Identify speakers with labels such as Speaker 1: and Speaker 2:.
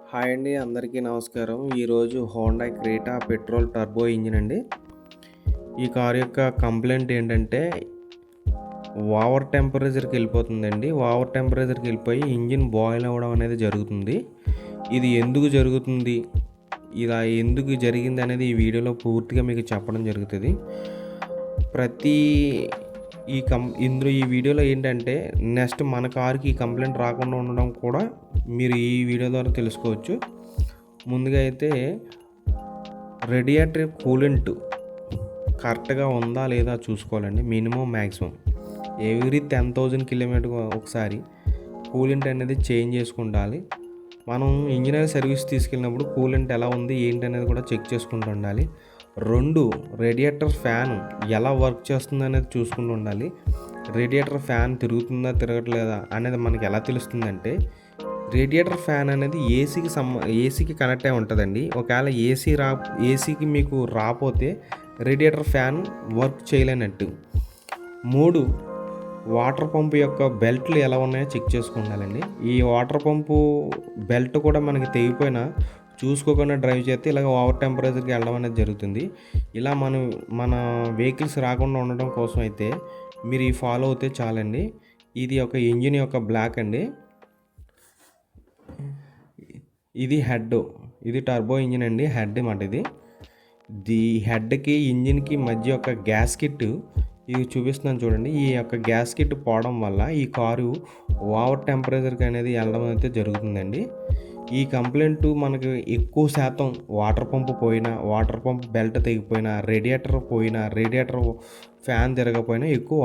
Speaker 1: Hi అండి, అందరికీ నమస్కారం. ఈరోజు Honda Creta petrol turbo engine అండి. ఈ కారు యొక్క కంప్లైంట్ ఏంటంటే ఓవర్ టెంపరేచర్కి వెళ్ళిపోతుందండి. ఓవర్ టెంపరేచర్కి వెళ్ళిపోయి ఇంజిన్ బాయిల్ అవ్వడం అనేది జరుగుతుంది. ఇది ఎందుకు జరుగుతుంది, ఇలా ఎందుకు జరిగింది అనేది ఈ వీడియోలో పూర్తిగా మీకు చెప్పడం జరుగుతుంది. ప్రతి ఇందులో ఈ వీడియోలో ఏంటంటే నెక్స్ట్ మన కారుకి ఈ కంప్లైంట్ రాకుండా ఉండడం కూడా మీరు ఈ వీడియో ద్వారా తెలుసుకోవచ్చు. ముందుగా అయితే రేడియేటర్ కూలెంట్ కరెక్ట్గా ఉందా లేదా చూసుకోవాలండి. మినిమం మ్యాక్సిమం ఎవ్రీ 10,000 కిలోమీటర్ ఒకసారి కూలెంట్ అనేది చేంజ్ చేసుకుంటాలి. మనం ఇంజనీర్ సర్వీస్ తీసుకెళ్ళినప్పుడు కూలెంట్ ఎలా ఉంది ఏంటి అనేది కూడా చెక్ చేసుకుంటూ ఉండాలి. 2, రేడియేటర్ ఫ్యాన్ ఎలా వర్క్ చేస్తుంది అనేది చూసుకుంటూ ఉండాలి. రేడియేటర్ ఫ్యాన్ తిరుగుతుందా తిరగట్లేదా అనేది మనకి ఎలా తెలుస్తుందంటే రేడియేటర్ ఫ్యాన్ అనేది ఏసీకి కనెక్ట్ అయి ఉంటుందండి. ఒకవేళ ఏసీకి మీకు రాకపోతే రేడియేటర్ ఫ్యాన్ వర్క్ చేయలేనట్టు. 3, వాటర్ పంపు యొక్క బెల్ట్లు ఎలా ఉన్నాయో చెక్ చేసుకుండాలండి. ఈ వాటర్ పంపు బెల్ట్ కూడా మనకి తెగిపోయినా చూసుకోకుండా డ్రైవ్ చేస్తే ఇలాగ ఓవర్ టెంపరేచర్కి వెళ్ళడం అనేది జరుగుతుంది. ఇలా మన వెహికల్స్ రాకుండా ఉండడం కోసం అయితే మీరు ఈ ఫాలో అవుతే చాలండి. ఇది ఒక ఇంజిన్ యొక్క బ్లాక్ అండి. ఇది హెడ్, ఇది టర్బో ఇంజిన్ అండి. హెడ్ మాట ఇది హెడ్కి ఇంజిన్కి మధ్య యొక్క గ్యాస్కెట్ ఇది చూపిస్తున్నాను చూడండి. ఈ యొక్క గ్యాస్కెట్ పోవడం వల్ల ఈ కారు ఓవర్ టెంపరేచర్కి అనేది వెళ్ళడం అయితే జరుగుతుందండి. ఈ కంప్లైంట్ మనకి ఎక్కువ శాతం వాటర్ పంపు పోయినా, వాటర్ పంప్ బెల్ట్ తెగిపోయినా, రేడియేటర్ పోయినా, రేడియేటర్ ఫ్యాన్ తిరగపోయినా ఎక్కువ